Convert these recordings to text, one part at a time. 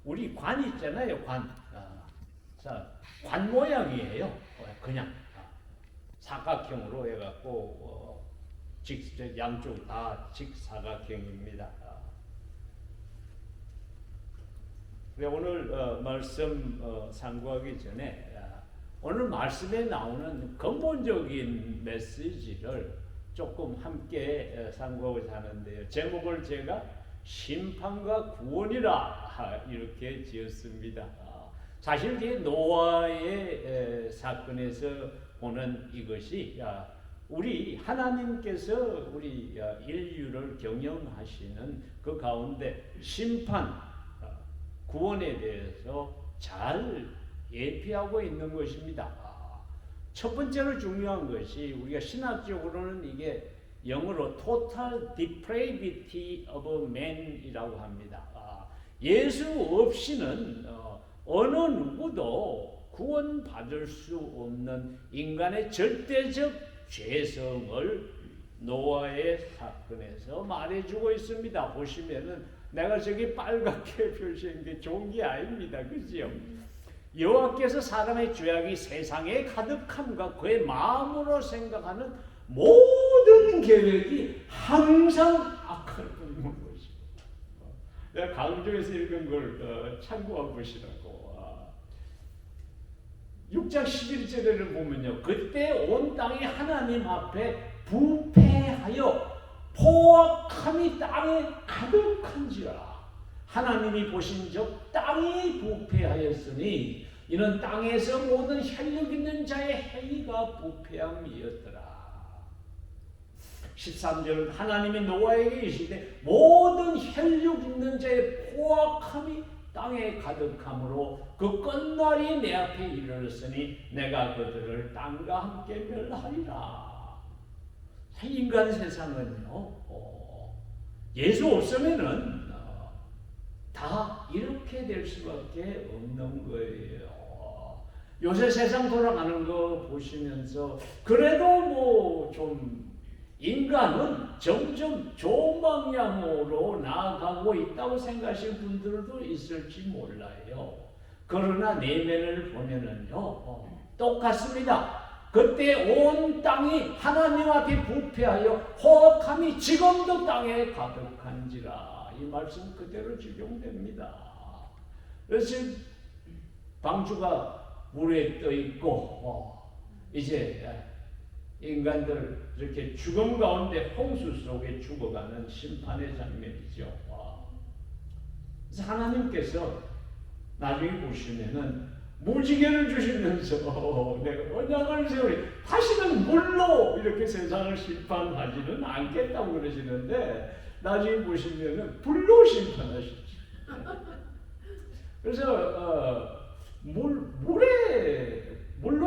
우리 관 있잖아요, 관. 자, 관 모양이에요. 그냥 사각형으로 해갖고 양쪽 다 직사각형입니다. 오늘 말씀 상고하기 전에 오늘 말씀에 나오는 근본적인 메시지를 조금 함께 상고하고자 하는데요. 제목을 제가 심판과 구원이라 이렇게 지었습니다. 사실 이 노아의 사건에서 보는 이것이 우리 하나님께서 우리 인류를 경영하시는 그 가운데 심판, 구원에 대해서 잘 예피하고 있는 것입니다. 첫 번째로 중요한 것이 우리가 신학적으로는 이게 영어로 total depravity of man이라고 합니다. 예수 없이는 어느 누구도 구원받을 수 없는 인간의 절대적 죄성을 노아의 사건에서 말해주고 있습니다. 보시면은 내가 저기 빨갛게 표시한 게 좋은 게 아닙니다. 그죠? 여호와께서 사람의 죄악이 세상에 가득함과 그의 마음으로 생각하는 모든 계획이 항상 악할 뿐인 것이고, 내가 강조해서 읽은 걸 참고해 보시라고. 6장 11절을 보면요, 그때 온 땅이 하나님 앞에 부패하여 포악함이 땅에 가득한지라. 하나님이 보신 적 땅이 부패하였으니 이는 땅에서 모든 혈육 있는 자의 행위가 부패함이었더라. 13절은 하나님이 노아에게 이르시되 모든 혈육 있는 자의 포악함이 땅에 가득함으로 그 끝날이 내 앞에 이르렀으니 내가 그들을 땅과 함께 멸하리라. 인간 세상은요, 예수 없으면은 다 이렇게 될 수밖에 없는 거예요. 요새 세상 돌아가는 거 보시면서 그래도 뭐 좀 인간은 점점 좋은 방향으로 나아가고 있다고 생각하시는 분들도 있을지 몰라요. 그러나 내면을 보면은요, 똑같습니다. 그때 온 땅이 하나님 앞에 부패하여 포악함이 지금도 땅에 가득한지라. 이 말씀 그대로 적용됩니다. 그래서 방주가 물에 떠 있고 이제 인간들 이렇게 죽음 가운데 홍수 속에 죽어가는 심판의 장면이죠. 그래서 하나님께서 나중에 보시면은 무지개를 주시면서 내가 언약을 세우리 다시는 물로 이렇게 세상을 심판하지는 않겠다고 그러시는데 나중에 보시면은 불로 심판하시죠. 그래서 물로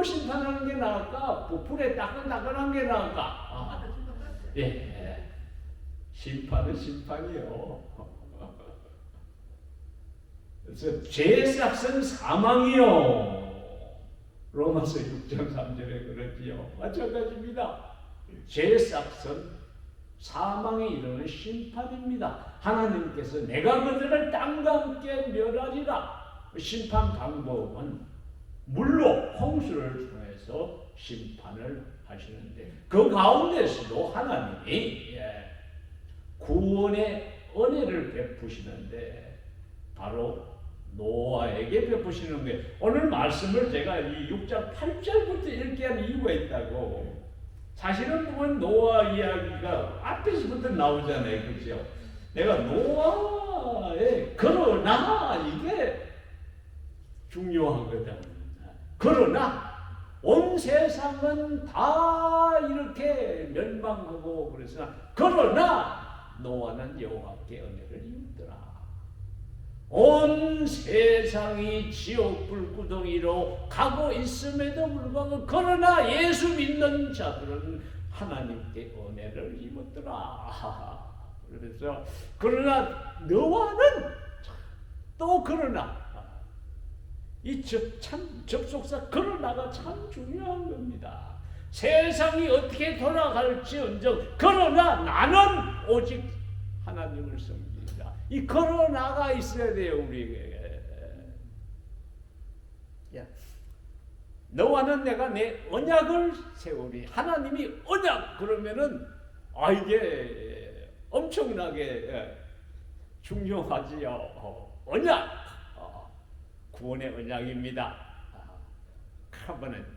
심판하는 게 나을까? 불에 따끈따끈한 게 나을까? 예, 심판은 심판이요. 그래서 죄의 삭은 사망이요. 로마서 6장 3절에 그러지요. 마찬가지입니다. 죄의 삭은 사망에 이르는 심판입니다. 하나님께서 내가 그들을 땅과 함께 멸하리라. 심판 방법은 물로 홍수를 통해서 심판을 하시는데 그 가운데서도 하나님이 구원의 은혜를 베푸시는데 바로 노아에게 베푸시는 거예요. 오늘 말씀을 제가 이 6장 8절부터 읽게 한 이유가 있다고. 사실은 보면 노아 이야기가 앞에서부터 나오잖아요. 그렇죠? 내가 노아의 그러나 이게 중요하거든. 그러나 온 세상은 다 이렇게 멸망하고 그래서 그러나 노아는 여호와께 은혜를 입더라. 온 세상이 지옥 불구덩이로 가고 있음에도 불구하고 그러나 예수 믿는 자들은 하나님께 은혜를 입었더라. 그래서 그러나 노아는 또 그러나 이 접속사 그러나가 참 중요한 겁니다. 세상이 어떻게 돌아갈지언정 그러나 나는 오직 하나님을 섬깁니다. 이 그러나가 있어야 돼요. 우리에게. 너와는 내가 내 언약을 세우리. 하나님이 언약 그러면은 이게 엄청나게 중요하지요. 언약, 구원의 언약입니다. covenant.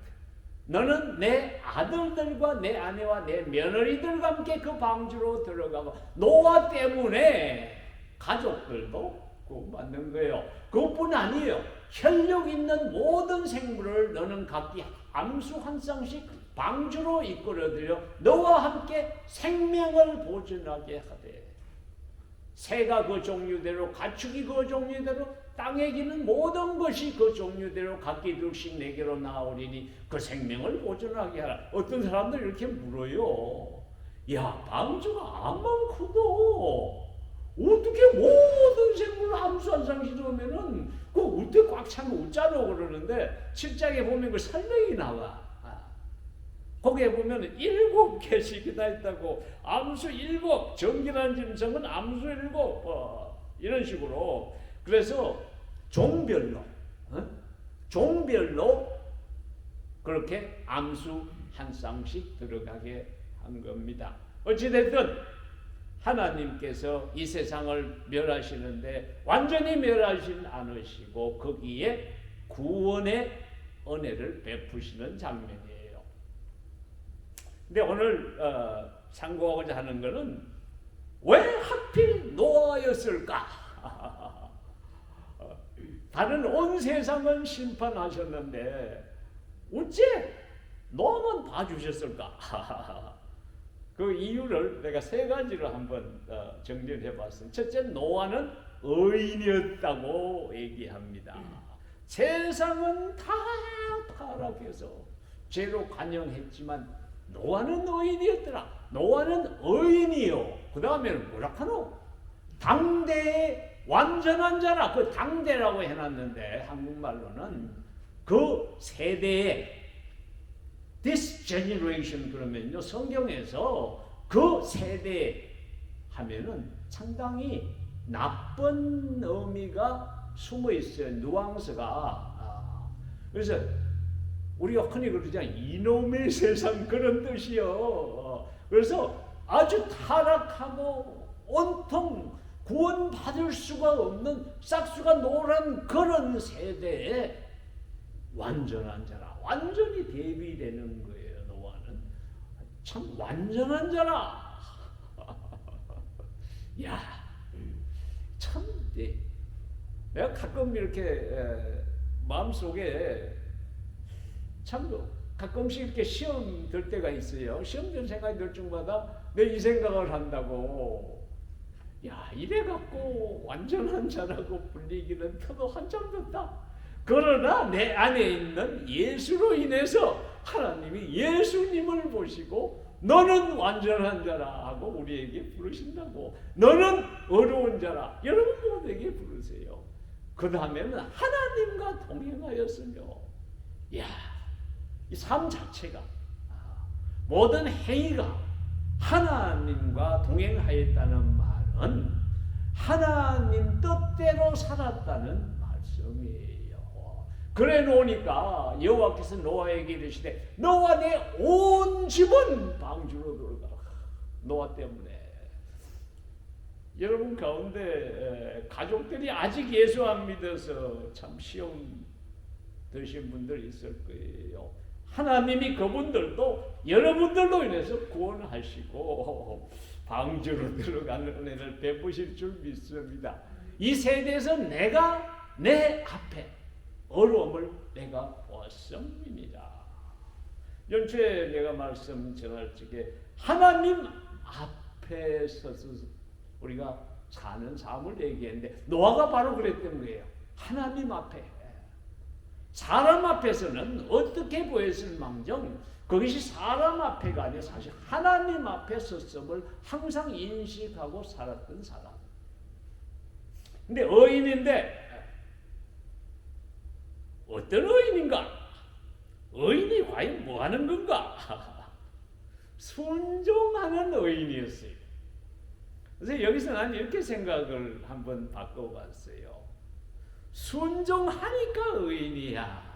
너는 내 아들들과 내 아내와 내 며느리들과 함께 그 방주로 들어가고, 노아 때문에 가족들도 구원받는 거예요. 그것뿐 아니에요. 혈육 있는 모든 생물을 너는 각기 암수 한 쌍씩 방주로 이끌어들여 너와 함께 생명을 보존하게 하되, 새가 그 종류대로, 가축이 그 종류대로, 땅에 기는 모든 것이 그 종류대로 각기 둘씩 내게로 나오리니 그 생명을 보존하게 하라. 어떤 사람들 이렇게 물어요. 야, 방주가 암만 커도 어떻게 모든 생물을 암수 한 쌍씩 넣으면은 그 어떻게 꽉 차면 웃자노 그러는데, 7장에 보면 그 설명이 나와. 거기에 보면 7개씩이나 있다고. 암수 7, 정결한 짐승은 암수 7, 이런 식으로. 그래서 종별로 그렇게 암수 한 쌍씩 들어가게 한 겁니다. 어찌됐든 하나님께서 이 세상을 멸하시는데 완전히 멸하시진 않으시고 거기에 구원의 은혜를 베푸시는 장면이에요. 근데 오늘 상고하고자 하는 것은 왜 하필 노아였을까? 다른 온 세상은 심판하셨는데 어째 노아만 봐주셨을까? 그 이유를 내가 3가지로 한번 정리를 해봤습니다. 첫째, 노아는 의인이었다고 얘기합니다. 세상은 다 타락해서 죄로 관영했지만 노아는 의인이었더라. 노아는 의인이요. 그 다음에는 뭐라 하노? 당대의 완전한 자라. 그 당대라고 해놨는데 한국말로는 그 세대의 this generation 그러면요, 성경에서 그 세대 하면은 상당히 나쁜 의미가 숨어 있어요. 누앙스가. 그래서 우리가 흔히 그러잖아요. 이놈의 세상, 그런 뜻이요. 그래서 아주 타락하고 온통 구원받을 수가 없는 싹수가 노란 그런 세대에 완전한 자라. 완전히 대비되는 거예요. 노아는 참 완전한 자라. 야, 참 내가 가끔 이렇게 마음속에 참 가끔씩 이렇게 시험 들 때가 있어요. 시험 들 생각이 들 중마다 내 이 생각을 한다고. 야, 이래 갖고 완전한 자라고 불리기는 터도 한참 졌다. 그러나 내 안에 있는 예수로 인해서 하나님이 예수님을 보시고 너는 완전한 자라 하고 우리에게 부르신다고. 너는 어려운 자라. 여러분 모두에게 부르세요. 그 다음에는 하나님과 동행하였으며, 야, 이 삶 자체가, 모든 행위가 하나님과 동행하였다는 말은 하나님 뜻대로 살았다는 말씀이에요. 그래 놓으니까 여호와께서 노아에게 이르시되 너와 내 온 집은 방주로 들어가. 노아 때문에. 여러분 가운데 가족들이 아직 예수 안 믿어서 참 시험 드신 분들 있을 거예요. 하나님이 그분들도 여러분들로 인해서 구원하시고 방주로 들어가는 은혜를 베푸실 줄 믿습니다. 이 세대에서 내가 내 앞에 어려움을 내가 보았음이니라. 연초에 내가 말씀 전할 적에 하나님 앞에 서서 우리가 사는 삶을 얘기했는데 노아가 바로 그랬던 거예요. 하나님 앞에. 사람 앞에서는 어떻게 보였을 망정 그것이 사람 앞에가 아니라 사실 하나님 앞에 섰음을 항상 인식하고 살았던 사람. 근데 의인인데 어떤 의인인가? 의인이 과연 뭐 하는 건가? 순종하는 의인이었어요. 그래서 여기서 난 이렇게 생각을 한번 바꿔봤어요. 순종하니까 의인이야.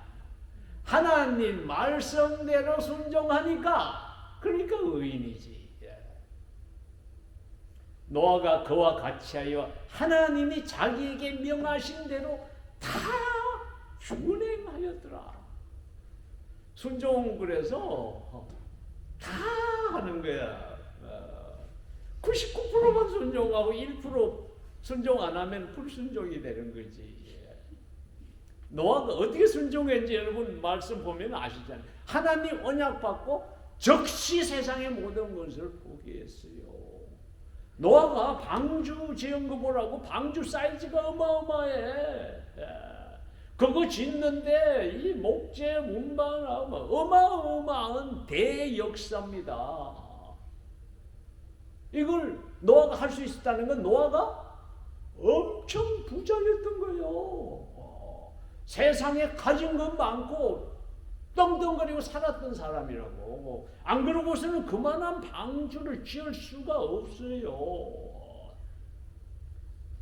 하나님 말씀대로 순종하니까 그러니까 의인이지. 노아가 그와 같이 하여 하나님이 자기에게 명하신 대로 다 준행하였더라. 순종 그래서 다 하는 거야. 99%만 순종하고 1% 순종 안 하면 불순종이 되는 거지. 노아가 어떻게 순종했는지 여러분 말씀 보면 아시잖아요. 하나님 언약 받고 즉시 세상의 모든 것을 포기했어요. 노아가 방주 지은 거 보라고. 방주 사이즈가 어마어마해. 그거 짓는데 이 목재 문방하고 어마어마한 대역사입니다. 이걸 노아가 할 수 있었다는 건 노아가 엄청 부자였던 거예요. 세상에 가진 것 많고 떵떵거리고 살았던 사람이라고. 안 그러고서는 그만한 방주를 지을 수가 없어요.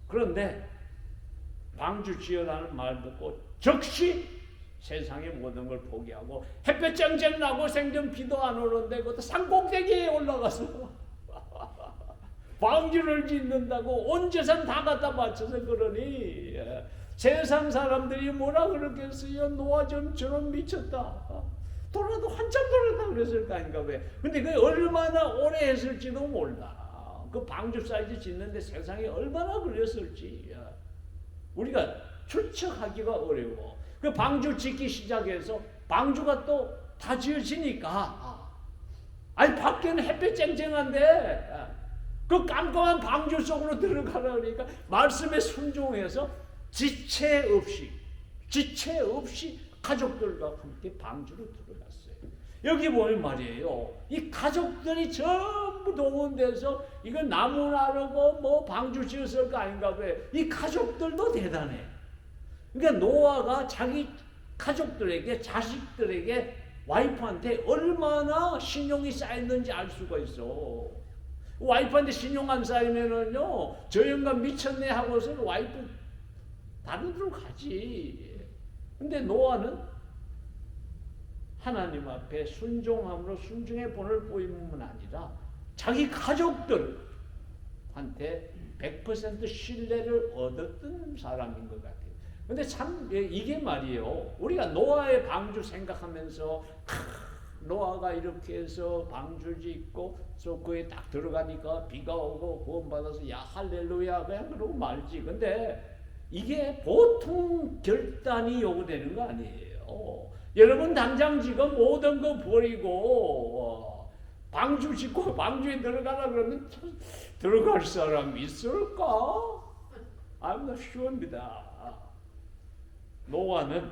그런데 방주 지으라는 말 듣고 즉시 세상의 모든 걸 포기하고 햇볕 쨍쨍 나고 생전 비도 안 오는데 그것도 산꼭대기에 올라가서 방주를 짓는다고 온 재산 다 갖다 바쳐서 그러니 세상 사람들이 뭐라 그러겠어요? 노아 좀 저런 미쳤다. 돌아도 한참 돌았다 그랬을 거 아닌가 왜? 근데 그게 얼마나 오래 했을지도 몰라. 그 방주 사이즈 짓는데 세상에 얼마나 걸렸을지 우리가 추측하기가 어려워. 그 방주 짓기 시작해서 방주가 또 다 지어지니까 아니 밖에는 햇볕 쨍쨍한데 그 깜깜한 방주 속으로 들어가라 그러니까 말씀에 순종해서 지체 없이 가족들과 함께 방주로 들어갔어요. 여기 보면 말이에요. 이 가족들이 전부 동원돼서 이거 나무 나르고 뭐 방주 지었을 거 아닌가 왜? 이 가족들도 대단해. 그러니까 노아가 자기 가족들에게 자식들에게 와이프한테 얼마나 신용이 쌓였는지 알 수가 있어. 와이프한테 신용 안 쌓이면은요 저 영감 미쳤네 하고서 와이프 다른 데로 가지. 근데 노아는 하나님 앞에 순종함으로 순종의 본을 보이는 아니라 자기 가족들한테 100% 신뢰를 얻었던 사람인 것 같아요. 근데 참 이게 말이에요. 우리가 노아의 방주 생각하면서 노아가 이렇게 해서 방주 짓고 그에 딱 들어가니까 비가 오고 구원받아서 야 할렐루야 그냥 그러고 말지. 근데 이게 보통 결단이 요구되는 거 아니에요. 여러분 당장 지금 모든 거 버리고 방주 짓고 방주에 들어가라 그러면 들어갈 사람 있을까? I'm not sure입니다. 노아는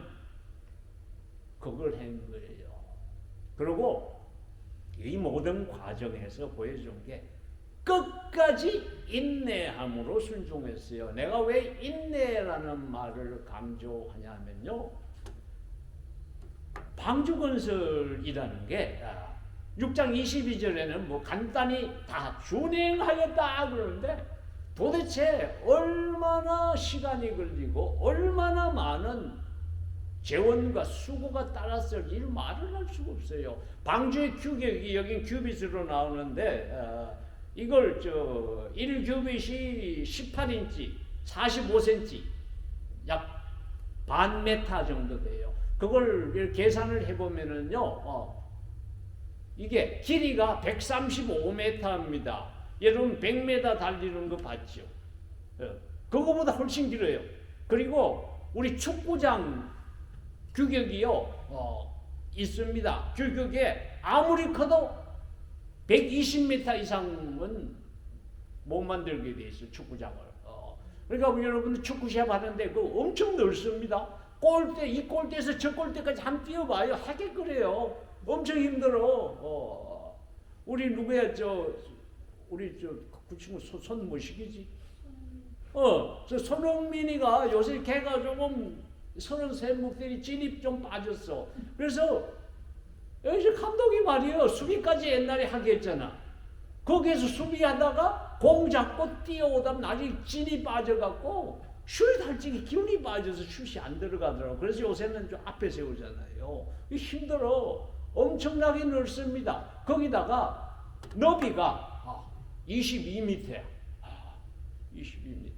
그걸 한 거예요. 그리고 이 모든 과정에서 보여준 게 끝까지 인내함으로 순종했어요. 내가 왜 인내라는 말을 강조하냐면요. 방주 건설이라는 게 6장 22절에는 뭐 간단히 다 준행하였다 그러는데 도대체 얼마나 시간이 걸리고 얼마나 많은 재원과 수고가 따랐을지 말을 할 수가 없어요. 방주의 규격이 여긴 큐빗으로 나오는데 이걸 1규빗이 18인치 45cm 약 반 메타 정도 돼요. 그걸 계산을 해보면은요 이게 길이가 135m입니다. 여러분 100m 달리는 거 봤죠? 그거보다 훨씬 길어요. 그리고 우리 축구장 규격이요 있습니다. 규격에 아무리 커도 120m 이상은 못 만들게 돼 있어요. 축구장을. 그러니까 여러분들 축구 시합 하는데 그 엄청 넓습니다. 골대 이 골대에서 저 골대까지 한번 뛰어봐요. 하게 그래요. 엄청 힘들어. 우리 누구야 우리 그 친구 손 뭐시기지? 저 손흥민이가 요새 걔가 조금 33목들이 진입 좀 빠졌어. 그래서 여기서 감독이 말이에요. 수비까지 옛날에 하게 했잖아. 거기에서 수비하다가 공 잡고 뛰어오다 나중에 진이 빠져갖고 슛 할지기 기운이 빠져서 슛이 안 들어가더라고. 그래서 요새는 좀 앞에 세우잖아요. 힘들어. 엄청나게 넓습니다. 거기다가 너비가 22m야. 22m.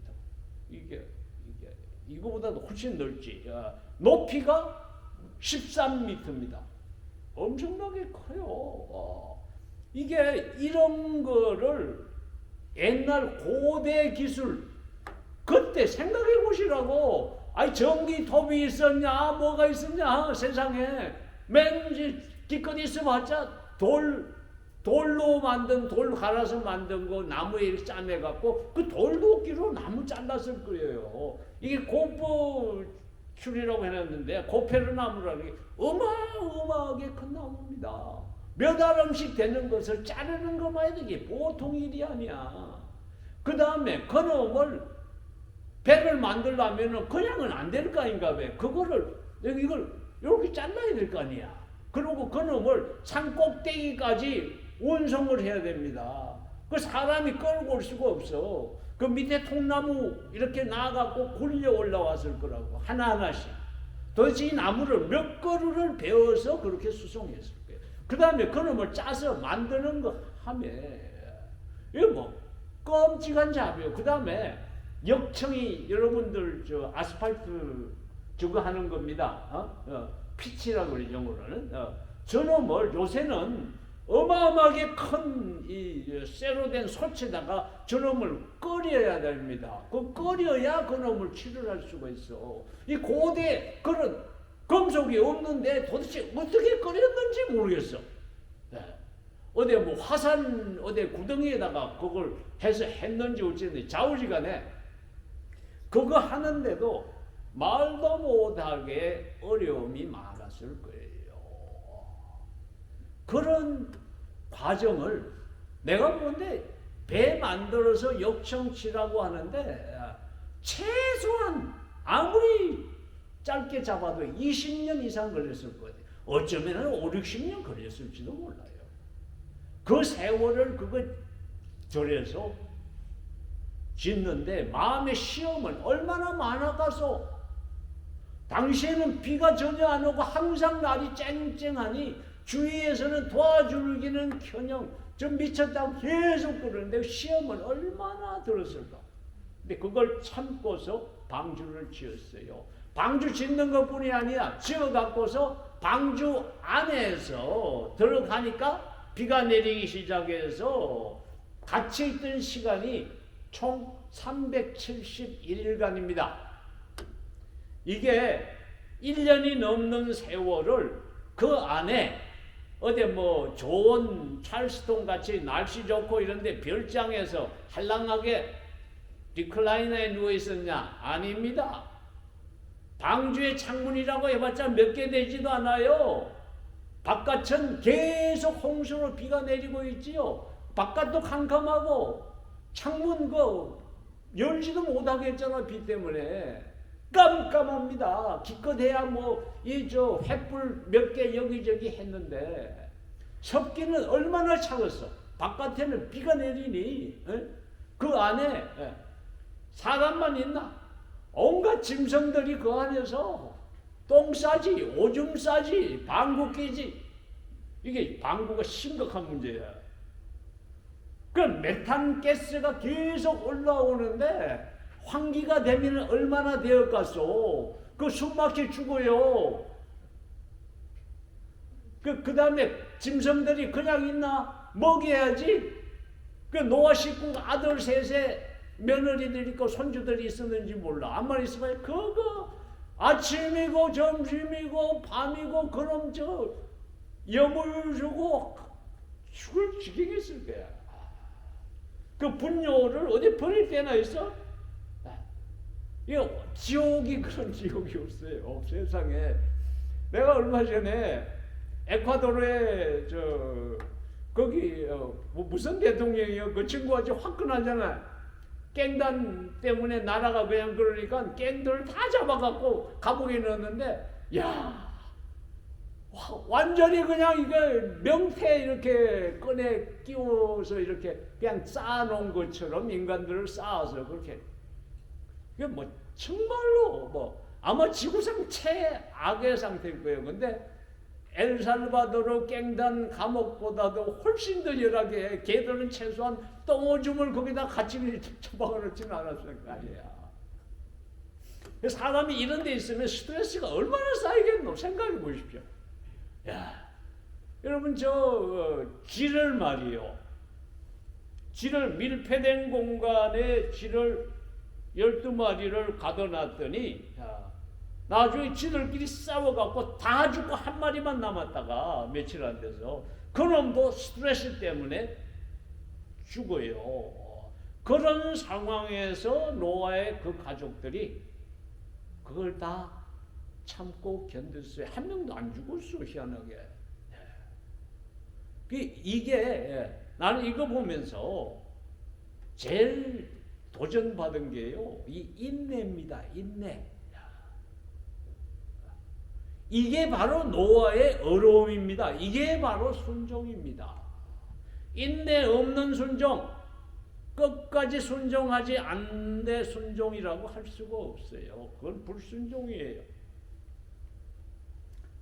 이게 이거보다도 훨씬 넓지. 높이가 13m입니다. 엄청나게 커요. 이게 이런 거를 옛날 고대 기술 그때 생각해 보시라고. 아니 전기톱이 있었냐 뭐가 있었냐 세상에. 맨 기껏 있어봤자 돌로 만든 돌 갈아서 만든 거 나무에 이렇게 짜내갖고 그 돌도끼로 나무 잘랐을 거예요. 이게 고포출이라고 해놨는데 고페르나무라는 게 어마어마하게 큰 나무입니다. 몇 알음씩 되는 것을 자르는 것만 해도 이게 보통 일이 아니야. 그 다음에 그놈을 배를 만들려면 그냥은 안 될 거 아닌가 봐. 그거를 이걸 이렇게 잘라야 될 거 아니야. 그리고 그놈을 산 꼭대기까지 운송을 해야 됩니다. 그 사람이 끌고 올 수가 없어. 그 밑에 통나무 이렇게 나가고 굴려 올라왔을 거라고 하나하나씩. 도대체 이 나무를 몇 그루를 베어서 그렇게 수송했을 거예요. 그 다음에 그놈을 짜서 만드는 거 하면 이거 뭐 끔찍한 잡이에요. 그 다음에 역청이 여러분들 저 아스팔트 저거 하는 겁니다. 피치라고 그래 영어로는. 저놈을 요새는 어마어마하게 큰 이 쇠로 된 솥에다가 저놈을 끓여야 됩니다. 그 끓여야 그놈을 치료할 수가 있어. 이 고대 그런 금속이 없는데 도대체 어떻게 끓였는지 모르겠어. 어디 뭐 화산 어디 구덩이에다가 그걸 해서 했는지 어쨌든 좌우지간에 그거 하는데도 말도 못하게 어려움이 많았을 거예요. 그런 과정을 내가 보는데 배 만들어서 역청치라고 하는데 최소한 아무리 짧게 잡아도 20년 이상 걸렸을 거예요. 어쩌면 5, 60년 걸렸을지도 몰라요. 그 세월을 그거 절여서 짓는데 마음의 시험은 얼마나 많아가서 당시에는 비가 전혀 안 오고 항상 날이 쨍쨍하니 주위에서는 도와주기는커녕 좀 미쳤다고 계속 그러는데 시험은 얼마나 들었을까. 근데 그걸 참고서 방주를 지었어요. 방주 짓는 것뿐이 아니라 지어갖고서 방주 안에서 들어가니까 비가 내리기 시작해서 갇혀 있던 시간이 총 371일간입니다. 이게 1년이 넘는 세월을 그 안에 어디 뭐 좋은 찰스톤 같이 날씨 좋고 이런데 별장에서 한량하게 리클라이너에 누워 있었냐? 아닙니다. 방주의 창문이라고 해봤자 몇 개 되지도 않아요. 바깥은 계속 홍수로 비가 내리고 있지요. 바깥도 캄캄하고 창문 열지도 못하게 했잖아. 비 때문에 깜깜합니다. 기껏해야 뭐 이 저 횃불 몇 개 여기저기 했는데 섭기는 얼마나 차겠어. 바깥에는 비가 내리니 그 안에 사람만 있나? 온갖 짐승들이 그 안에서 똥 싸지, 오줌 싸지, 방구 끼지. 이게 방구가 심각한 문제야. 그 메탄가스가 계속 올라오는데 환기가 되면 얼마나 되었겠소. 그 숨막혀 죽어요. 그 다음에 짐승들이 그냥 있나? 먹여야지. 그 노아 식구 아들 셋에 며느리들 있고 손주들이 있었는지 몰라. 암만 있으면 그거 아침이고 점심이고 밤이고 그럼 저 염을 주고 죽을 지경했을 거야. 그 분뇨를 어디 버릴 때나 있어? 이거 지옥이 그런 지옥이 없어요. 세상에. 내가 얼마 전에 에콰도르에 거기 무슨 대통령이요? 그 친구 아주 화끈하잖아. 깽단 때문에 나라가 그냥 그러니까 깽들을 다 잡아갖고 감옥에 넣었는데 야 완전히 그냥 이게 명태 이렇게 꺼내 끼워서 이렇게 그냥 쌓아놓은 것처럼 인간들을 쌓아서 그렇게 이게 뭐 정말로 아마 지구상 최악의 상태일 거예요. 근데 엘살바도르 깽단 감옥보다도 훨씬 더 열하게 걔들은 최소한 똥오줌을 거기다 같이 처박아놓지는 않았을 거 아니야. 사람이 이런 데 있으면 스트레스가 얼마나 쌓이겠노 생각해 보십시오. 야, 여러분 쥐를 말이요. 쥐를 밀폐된 공간에 쥐를 12마리를 가둬놨더니 나중에 쥐들끼리 싸워갖고 다 죽고 한 마리만 남았다가 며칠 안 돼서 그놈도 스트레스 때문에 죽어요. 그런 상황에서 노아의 그 가족들이 그걸 다 참고 견뎠어요. 한 명도 안 죽었어, 희한하게. 이게 나는 이거 보면서 제일 도전받은 게요, 이 인내입니다. 인내. 이게 바로 노아의 어려움입니다. 이게 바로 순종입니다. 인내 없는 순종, 끝까지 순종하지 않는데 순종이라고 할 수가 없어요. 그건 불순종이에요.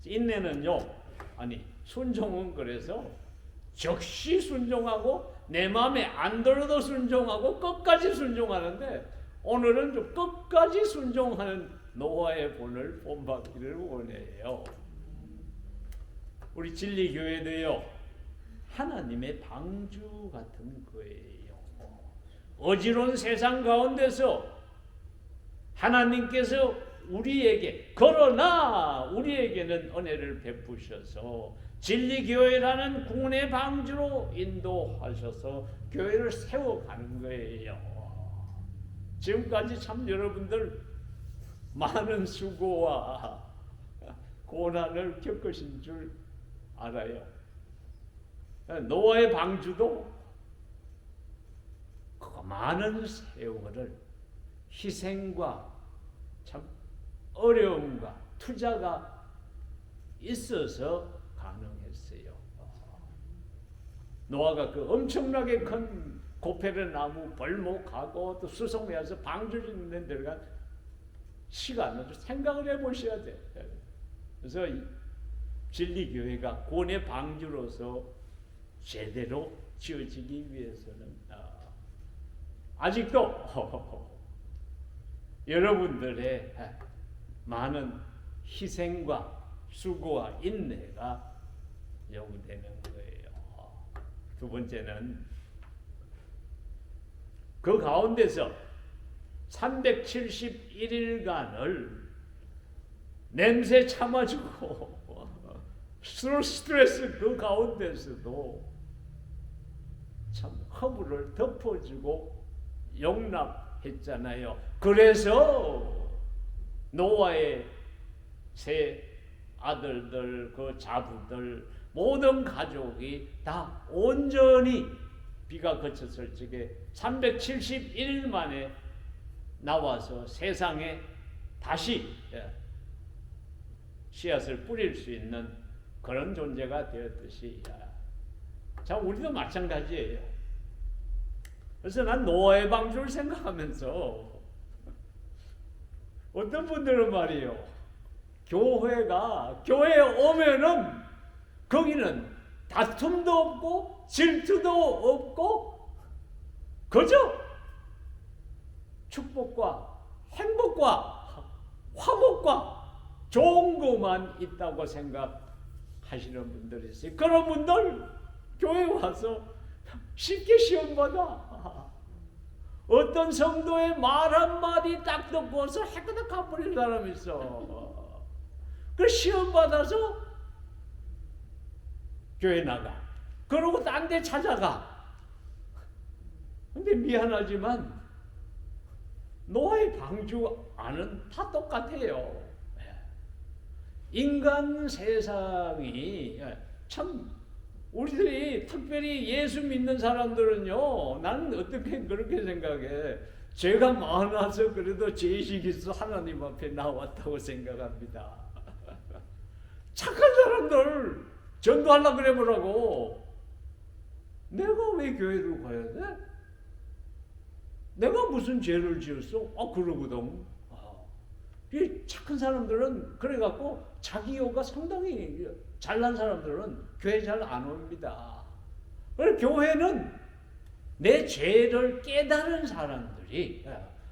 인내는요, 순종은 그래서 즉시 순종하고 내 마음에 안 들어도 순종하고 끝까지 순종하는데, 오늘은 좀 끝까지 순종하는 노아의 본을 본받기를 원해요. 우리 진리교회도요, 하나님의 방주 같은 거예요. 어지러운 세상 가운데서 하나님께서 우리에게, 그러나 우리에게는 은혜를 베푸셔서 진리교회라는 국내 방주로 인도하셔서 교회를 세워가는 거예요. 지금까지 참 여러분들 많은 수고와 고난을 겪으신 줄 알아요. 노아의 방주도 그 많은 세월을 희생과 참 어려움과 투자가 있어서 가능했어요. 노아가 그 엄청나게 큰 고페르 나무 벌목하고 또 수송해서 방주 짓는 데 들어간 시간을 생각을 해보셔야 돼. 그래서 진리교회가 고뇌 방주로서 제대로 지어지기 위해서는 아직도 여러분들의 많은 희생과 수고와 인내가 요구되는 거예요. 두 번째는 그 가운데서 371일간을 냄새 참아주고 스트레스 그 가운데서도 참 허물을 덮어주고 용납했잖아요. 그래서 노아의 세 아들들, 그 자부들, 모든 가족이 다 온전히 비가 그쳤을 적에 371일 만에 나와서 세상에 다시 씨앗을 뿌릴 수 있는 그런 존재가 되었듯이, 자, 우리도 마찬가지예요. 그래서 난 노아의 방주를 생각하면서 어떤 분들은 말이에요, 교회에 오면은 거기는 다툼도 없고 질투도 없고 그저 축복과 행복과 화목과 좋은 것만 있다고 생각하시는 분들이 있어요. 그런 분들 교회 와서 쉽게 시험받아. 어떤 성도의 말 한마디 딱 듣고서 해그덕 가버린 사람이 있어. 그 시험받아서 교회 나가. 그러고 딴 데 찾아가. 근데 미안하지만 노아의 방주 안은 다 똑같아요. 인간 세상이 참, 우리들이 특별히 예수 믿는 사람들은요, 나는 어떻게 그렇게 생각해. 죄가 많아서 그래도 죄의식 있어 하나님 앞에 나왔다고 생각합니다. 착한 사람들 전도하려고 그래 보라고. 내가 왜 교회를 가야 돼? 내가 무슨 죄를 지었어? 그러거든. 이 착한 사람들은 그래갖고 자기 교가 상당히 잘난 사람들은 교회 잘 안 옵니다. 그래서 교회는 내 죄를 깨달은 사람들이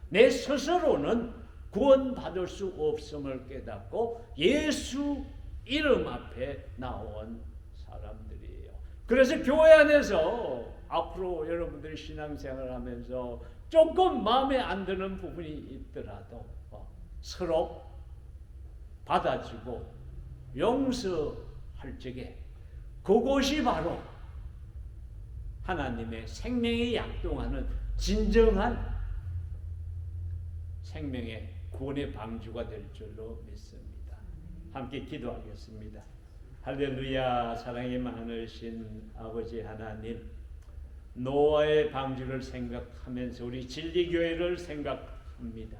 내 스스로는 구원받을 수 없음을 깨닫고 예수 이름 앞에 나온 사람들이에요. 그래서 교회 안에서 앞으로 여러분들이 신앙생활을 하면서 조금 마음에 안 드는 부분이 있더라도 서로 받아주고 용서할 적에 그것이 바로 하나님의 생명에 약동하는 진정한 생명의 구원의 방주가 될 줄로 믿습니다. 함께 기도하겠습니다. 할렐루야. 사랑이 많으신 아버지 하나님, 노아의 방주를 생각하면서 우리 진리교회를 생각합니다.